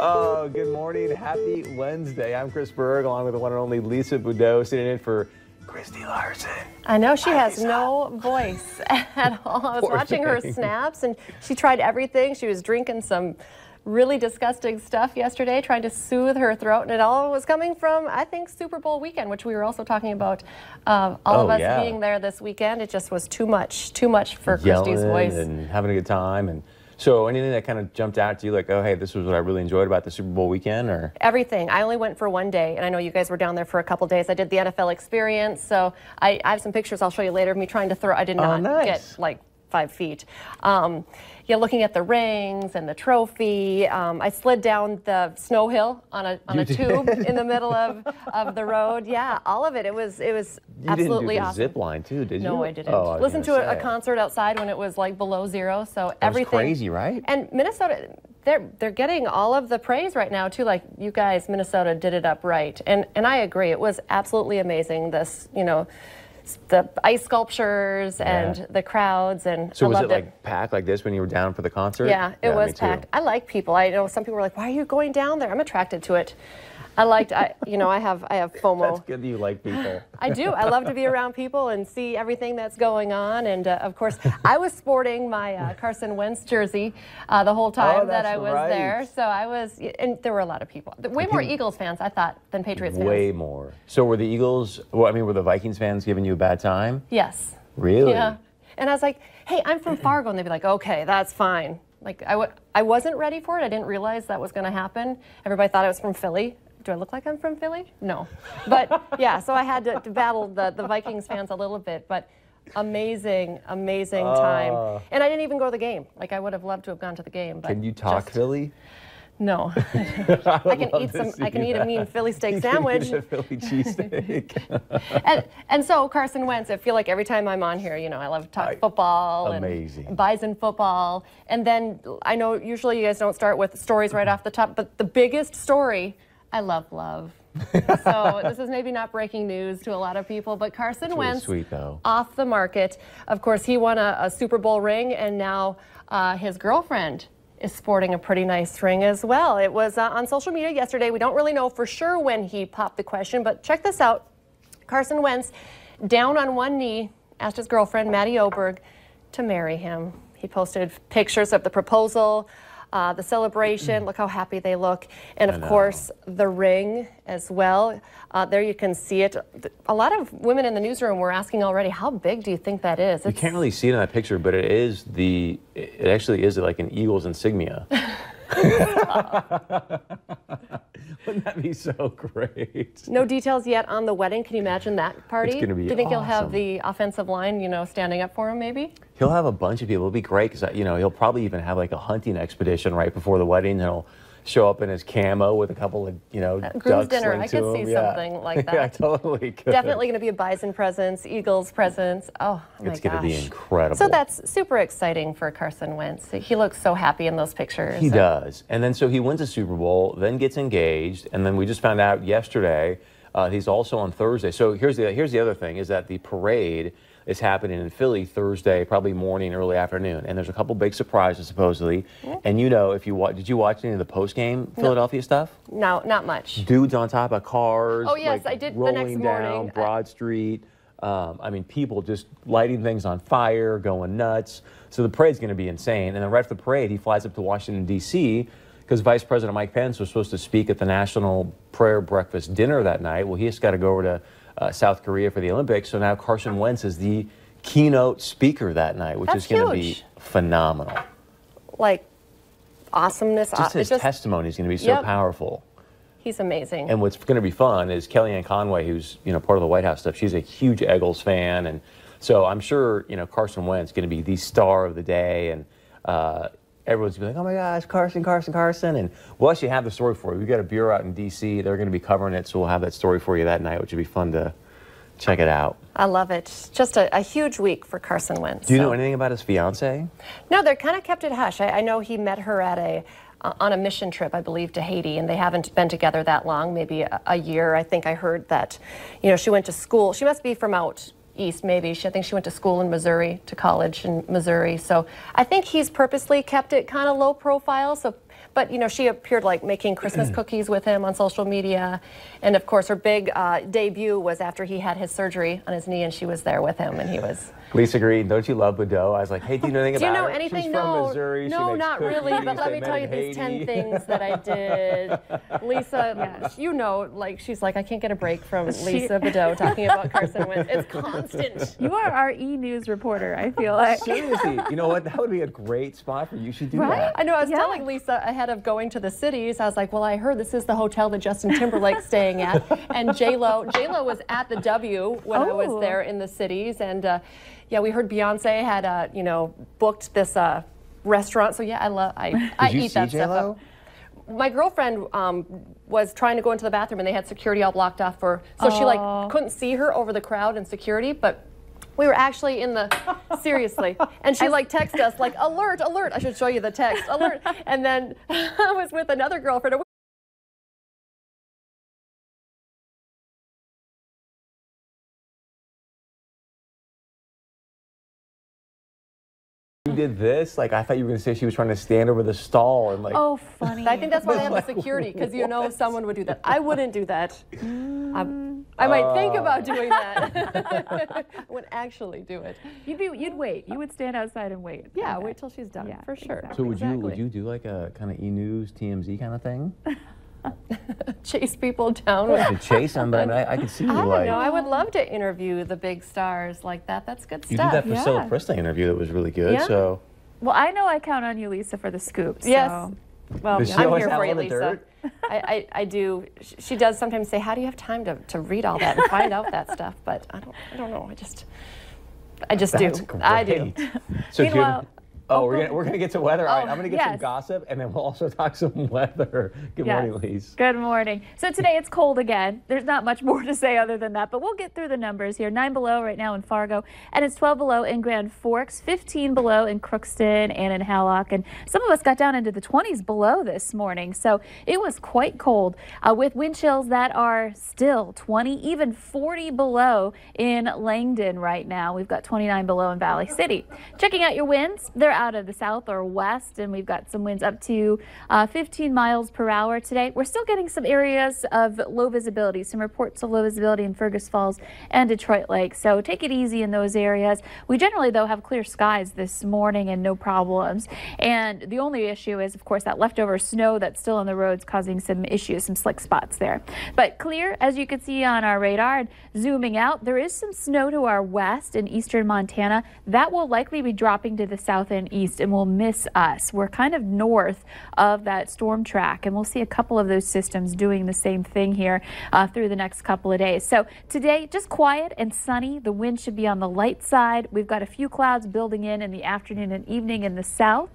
Oh, good morning. Happy Wednesday. I'm Chris Berg, along with the one and only Lisa Boudreau, sitting in for Christy Larson. I know she has no voice at all. I was watching her snaps, and she tried everything. She was drinking some really disgusting stuff yesterday, trying to soothe her throat, and it all was coming from, I think, Super Bowl weekend, which we were also talking about. All of us being there this weekend, it just was too much for Christy's voice. And having a good time. And so anything that kind of jumped out to you, like, oh, hey, this was what I really enjoyed about the Super Bowl weekend? Or everything. I only went for one day, and I know you guys were down there for a couple days. I did the NFL experience, so I have some pictures I'll show you later of me trying to throw. I did not get like 5 feet. Yeah, looking at the rings and the trophy. I slid down the snow hill on a tube in the middle of the road. Yeah, all of it. It was absolutely awesome. Zip line too, did you? No, I didn't. Oh, Listened to a concert outside when it was like below zero. So everything. That was crazy, right? And Minnesota, they're getting all of the praise right now too. Like, you guys, Minnesota did it up right, and I agree. It was absolutely amazing. This, you know, the ice sculptures and the crowds, and so I was loved it like packed like this when you were down for the concert? Yeah, it was packed. I like people. I know some people were like, "Why are you going down there?" I'm attracted to it. I have FOMO. That's good that you like people. I do. I love to be around people and see everything that's going on. And of course, I was sporting my Carson Wentz jersey the whole time that I was there. So I was, and there were a lot of people. Way more Eagles fans, I thought, than Patriots fans. Way more. So were the Eagles? Well, I mean, were the Vikings fans giving you a bad time? Yes. Really? Yeah. And I was like, "Hey, I'm from Fargo," and they'd be like, "Okay, that's fine." Like, I wasn't ready for it. I didn't realize that was going to happen. Everybody thought I was from Philly. Do I look like I'm from Philly? No. But yeah, so I had to battle the Vikings fans a little bit, but amazing time. And I didn't even go to the game. Like, I would have loved to have gone to the game. But can you talk Philly? No. I can eat a mean Philly steak sandwich. A Philly cheesesteak. and so Carson Wentz, I feel like every time I'm on here, you know, I love to talk football and Bison football. And then I know usually you guys don't start with stories right off the top, but the biggest story, I love love. So this is maybe not breaking news to a lot of people, but Carson Wentz, really sweet, though, off the market. Of course, he won a Super Bowl ring, and now his girlfriend is sporting a pretty nice ring as well. It was on social media yesterday. We don't really know for sure when he popped the question, but check this out. Carson Wentz, down on one knee, asked his girlfriend, Maddie Oberg, to marry him. He posted pictures of the proposal, the celebration. Look how happy they look. And of course, the ring as well. There you can see it. A lot of women in the newsroom were asking already, how big do you think that is? You can't really see it in that picture, but it actually is like an Eagles insignia. Wouldn't that be so great? No details yet on the wedding. Can you imagine that party? It's going to be Do you think he'll have the offensive line, you know, standing up for him maybe? He'll have a bunch of people. It'll be great because, you know, he'll probably even have like a hunting expedition right before the wedding. He'll show up in his camo with a couple of, you know, groom's dinner. I could see something like that. Yeah, totally could. Definitely going to be a Bison presence, Eagles presence. Oh my gosh. It's going to be incredible. So that's super exciting for Carson Wentz. He looks so happy in those pictures. He does. And then so he wins a Super Bowl, then gets engaged, and then we just found out yesterday he's also on Thursday. So here's the other thing, is that the parade is happening in Philly Thursday, probably morning, early afternoon. And there's a couple big surprises, supposedly. And you know, if you did you watch any of the post-game Philadelphia stuff? No, not much. Dudes on top of cars. Oh, yes, like, I did rolling the next down morning. Broad Street. I mean, people just lighting things on fire, going nuts. So the parade's going to be insane. And then right after the parade, he flies up to Washington, D.C., because Vice President Mike Pence was supposed to speak at the National Prayer Breakfast Dinner that night. Well, he just got to go over to South Korea for the Olympics. So now Carson Wentz is the keynote speaker that night, which is going to be phenomenal. Like, awesomeness. Just his testimony is going to be so powerful. He's amazing. And what's going to be fun is Kellyanne Conway, who's, you know, part of the White House stuff. She's a huge Eagles fan, and so I'm sure, you know, Carson Wentz is going to be the star of the day, and everyone's going to be like, oh my gosh, Carson, Carson, Carson. And we'll actually have the story for you. We've got a bureau out in D.C. They're going to be covering it, so we'll have that story for you that night, which would be fun to check it out. I love it. Just a huge week for Carson Wentz. Do you know anything about his fiance? No, they're kind of kept it hush. I know he met her at on a mission trip, I believe, to Haiti, and they haven't been together that long, maybe a year. I think I heard that, you know, she went to school. She must be from out east, maybe. I think she went to school in Missouri, to college in Missouri. So I think he's purposely kept it kind of low profile, so But, you know, she appeared like making Christmas cookies with him on social media. And, of course, her big debut was after he had his surgery on his knee, and she was there with him, and he was... Lisa Green, don't you love Bordeaux? I was like, hey, do you know anything about her? Do you know anything? She's No, from Missouri. no, not really. But let me tell you these 10 things that I did. Lisa, you know, like she's like, I can't get a break from Lisa Bordeaux talking about Carson Wentz. It's constant. You are our e-news reporter, I feel like. Seriously, you know what? That would be a great spot for you. You should do that. I know. I was telling Lisa ahead of going to the cities. I was like, well, I heard this is the hotel that Justin Timberlake's staying at, and J-Lo was at the W when I was there in the cities, and. Yeah, we heard Beyonce had, you know, booked this restaurant. So yeah, I eat that stuff up. My girlfriend was trying to go into the bathroom, and they had security all blocked off for, so she like couldn't see her over the crowd and security, but we were actually in the, seriously, and she like texted us like, alert, alert, I should show you the text, alert, and then I was with another girlfriend. You did this? Like, I thought you were going to say she was trying to stand over the stall and like... Oh, funny. I think that's why they have the security, because you know someone would do that. I wouldn't do that. I might think about doing that. I wouldn't actually do it. You'd wait. You would stand outside and wait. Yeah, wait till she's done, for sure. Exactly. So would you do like a kind of e-news, TMZ kind of thing? Chase people down. To chase them, but I mean, I could see you I don't like... know. I would love to interview the big stars like that. That's good You stuff. did that Priscilla Presley interview that was really good, so... Well, I know I count on you, Lisa, for the scoop. So. Yes. Well, Does she I'm always here have for you, all the Lisa. dirt? I do. She does sometimes say, how do you have time to read all that and find out that stuff? But I don't know. I just That's do. Great. I do. So meanwhile, we're gonna get to weather. All right, I'm gonna get some gossip, and then we'll also talk some weather. Good morning, Lise. Good morning. So today it's cold again. There's not much more to say other than that, but we'll get through the numbers here. 9 below right now in Fargo, and it's 12 below in Grand Forks, 15 below in Crookston and in Hallock, and some of us got down into the 20s below this morning, so it was quite cold with wind chills that are still 20, even 40 below in Langdon right now. We've got 29 below in Valley City. Checking out your winds, they're out of the south or west, and we've got some winds up to 15 miles per hour today. We're still getting some areas of low visibility, some reports of low visibility in Fergus Falls and Detroit Lake, so take it easy in those areas. We generally, though, have clear skies this morning and no problems, and the only issue is, of course, that leftover snow that's still on the roads causing some issues, some slick spots there. But clear, as you can see on our radar, and zooming out, there is some snow to our west in eastern Montana. That will likely be dropping to the south and east and will miss us. We're kind of north of that storm track, and we'll see a couple of those systems doing the same thing here through the next couple of days. So today, just quiet and sunny. The wind should be on the light side. We've got a few clouds building in the afternoon and evening in the south.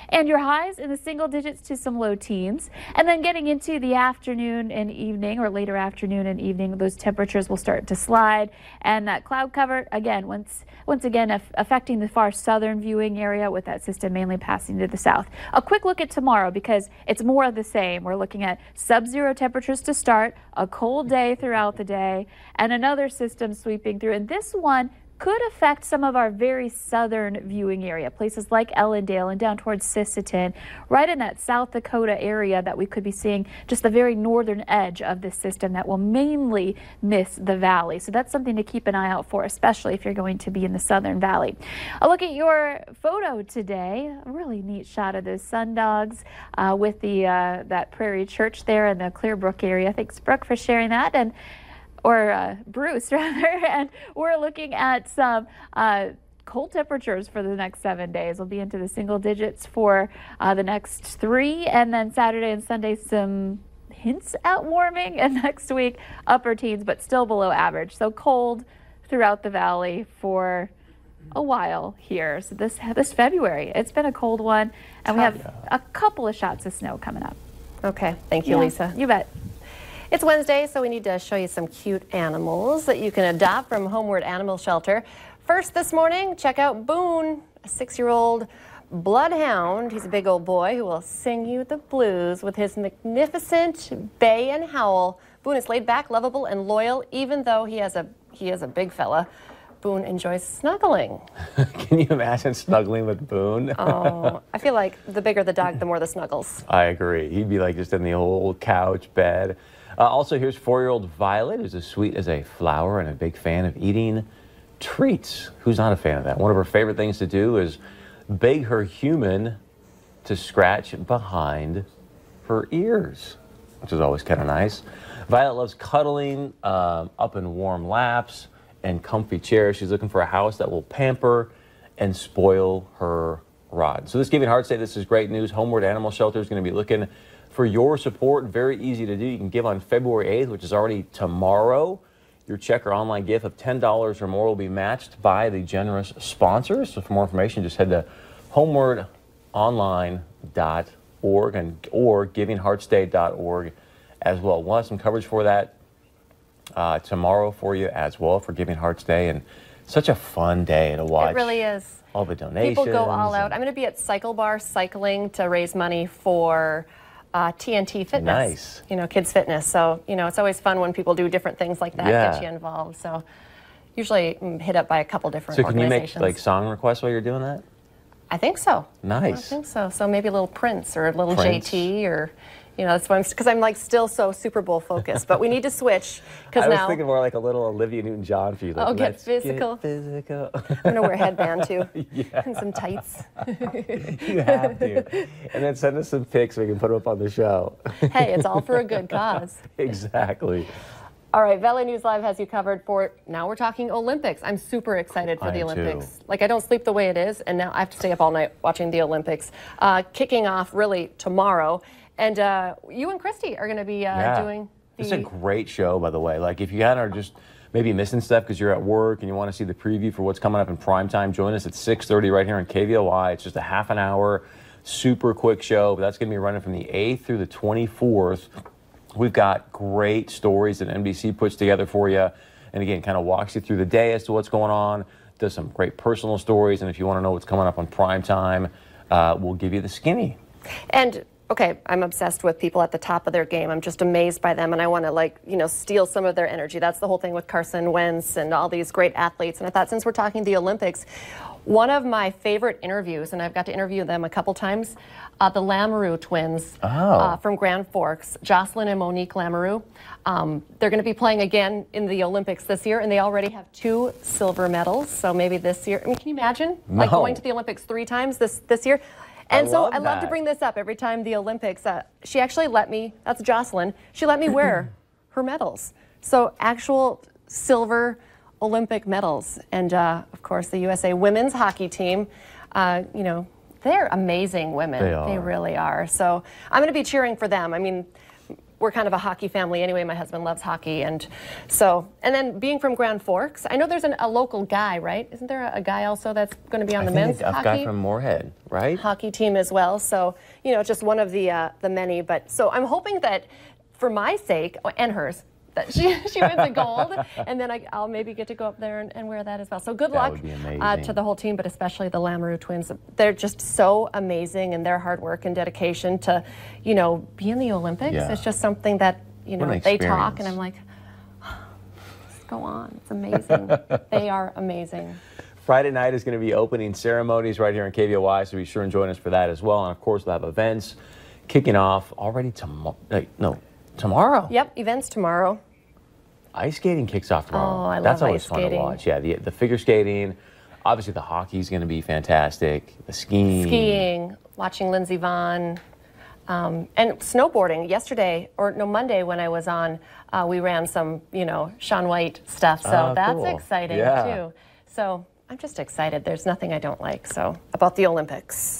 And your highs in the single digits to some low teens. And then getting into the afternoon and evening, or later afternoon and evening, those temperatures will start to slide. And that cloud cover, again, once again, affecting the far southern viewing area with that system mainly passing to the south. A quick look at tomorrow, because it's more of the same. We're looking at sub-zero temperatures to start, a cold day throughout the day, and another system sweeping through. And this one could affect some of our very southern viewing area, places like Ellendale and down towards Sisseton, right in that South Dakota area that we could be seeing just the very northern edge of this system that will mainly miss the valley. So that's something to keep an eye out for, especially if you're going to be in the southern valley. A look at your photo today. A really neat shot of those sundogs with the that Prairie Church there in the Clearbrook area. Thanks, Brooke, for sharing that. Or Bruce, rather, and we're looking at some cold temperatures for the next 7 days. We'll be into the single digits for the next 3, and then Saturday and Sunday some hints at warming, and next week upper teens, but still below average. So cold throughout the valley for a while here. So this February, it's been a cold one, and we have a couple of shots of snow coming up. Okay, thank you, Lisa. You bet. It's Wednesday, so we need to show you some cute animals that you can adopt from Homeward Animal Shelter. First this morning, check out Boone, a 6-year-old bloodhound. He's a big old boy who will sing you the blues with his magnificent bay and howl. Boone is laid back, lovable, and loyal, even though he is a big fella. Boone enjoys snuggling. Can you imagine snuggling with Boone? Oh, I feel like the bigger the dog, the more the snuggles. I agree. He'd be like just in the old couch bed. Also, here's 4-year-old Violet, who's as sweet as a flower and a big fan of eating treats. Who's not a fan of that? One of her favorite things to do is beg her human to scratch behind her ears, which is always kind of nice. Violet loves cuddling up in warm laps and comfy chairs. She's looking for a house that will pamper and spoil her rod. So this Giving Hearts Day, this is great news. Homeward Animal Shelter is going to be looking for your support. Very easy to do. You can give on February 8th, which is already tomorrow. Your check or online gift of $10 or more will be matched by the generous sponsors. So for more information, just head to homewardonline.org or givingheartsday.org as well. We'll have some coverage for that tomorrow for you as well for Giving Hearts Day. And such a fun day to watch. It really is. All the donations. People go all out. I'm going to be at Cycle Bar cycling to raise money for TNT Fitness. Nice. You know, kids fitness. So, you know, it's always fun when people do different things like that, get you involved. So usually hit up by a couple different organizations. So can you make like song requests while you're doing that? I think so. Nice. I think so. So maybe a little Prince or a little Prince. JT or, you know, that's why because I'm like still so Super Bowl focused. But we need to switch because I now. was thinking more like a little Olivia Newton-John for you. Like, Oh, get physical. Get physical. I'm gonna wear a headband too and some tights. You have to. And then send us some pics so we can put them up on the show. Hey, it's all for a good cause. Exactly. All right, Valley News Live has you covered for, now we're talking Olympics. I'm super excited for the Olympics. Too. Like, I don't sleep the way it is, and now I have to stay up all night watching the Olympics. Kicking off really tomorrow. And you and Christy are going to be doing the... It's a great show, by the way. Like, if you are just maybe missing stuff because you're at work and you want to see the preview for what's coming up in prime time, join us at 6:30 right here on KVOI. It's just a half an hour, super quick show. But that's going to be running from the 8th through the 24th. We've got great stories that NBC puts together for you. And again, kind of walks you through the day as to what's going on, does some great personal stories. And if you want to know what's coming up on prime time, we'll give you the skinny. And, okay, I'm obsessed with people at the top of their game. I'm just amazed by them. And I want to, like, you know, steal some of their energy. That's the whole thing with Carson Wentz and all these great athletes. And I thought, since we're talking the Olympics, one of my favorite interviews, and I've got to interview them a couple times, the Lamoureux twins from Grand Forks, Jocelyn and Monique Lamoureux. They're going to be playing again in the Olympics this year, and they already have 2 silver medals. So maybe this year, I mean, can you imagine like going to the Olympics 3 times this year? And so I love to bring this up every time the Olympics. She actually let me, that's Jocelyn, she let me wear her medals. So actual silver Olympic medals. And of course, the USA women's hockey team, you know, they're amazing women. They really are. So I'm going to be cheering for them. I mean, we're kind of a hockey family anyway. My husband loves hockey. And so, and then being from Grand Forks, I know there's a local guy, right? Isn't there a guy also that's going to be on the men's hockey? A guy from Moorhead, right? Hockey team as well. So, you know, just one of the many. But so I'm hoping that for my sake and hers, that she wins the gold, and then I'll maybe get to go up there and wear that as well. So good luck to the whole team, but especially the Lamoureux twins. They're just so amazing, and their hard work and dedication to, you know, be in the Olympics. Yeah. It's just something that, you know, they talk, and I'm like, go on. It's amazing. They are amazing. Friday night is going to be opening ceremonies right here in KVOI, so be sure and join us for that as well. And of course, we'll have events kicking off already tomorrow. Tomorrow. Yep, events tomorrow. Ice skating kicks off tomorrow. Oh, I love That's always ice fun skating. to watch. Yeah, the figure skating. Obviously, the hockey is going to be fantastic. The skiing. Watching Lindsey Vonn. And snowboarding. Yesterday, or no, Monday when I was on, we ran some, you know, Shaun White stuff. So that's exciting too. So I'm just excited. There's nothing I don't like about the Olympics.